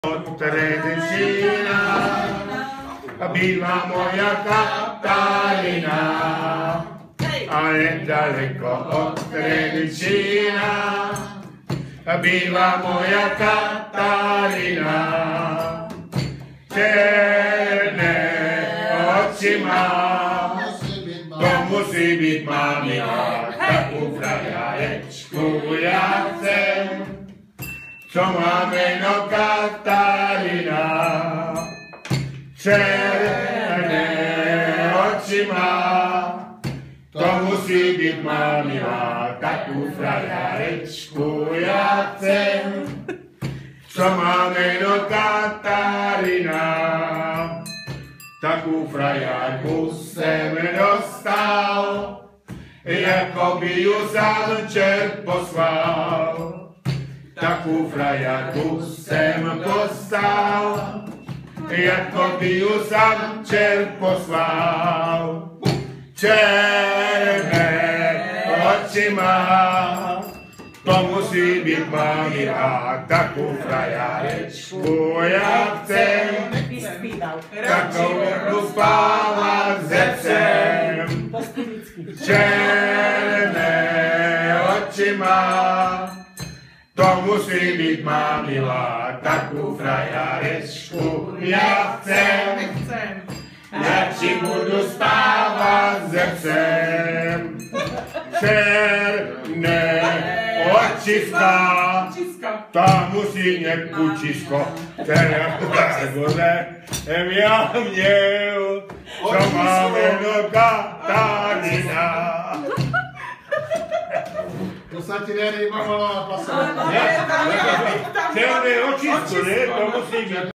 Od Trenčína bývá moja Katarina a nedaleko od Trenčína bývá moja Katarina. Černé oči má, to musí byť mamina, takú frajerečku ja chcem, čo má meno Katarina. Černé oči má, to musí byť mamina, takú frajerečku ja chcem, čo má meno Katarina. Takú frajerku sem dostal, jako by ju sám čert poslal. Takú frajerku sem dostal, jako by ju sám čert poslal. Černé oči má, to musí byť mamina, takú frajerečku ja chcem, takou spávať zechcem. Černé oči má, to musí byť mamina, takú frajerečku ja chcem, radši budu spávať zechcem. Černé očiska, tá musí mať pučisko, ktoré ja měl, čo má meno Katarina. To sa ti nerýba mala pasovať. Černé očisko, ne? To musí byť.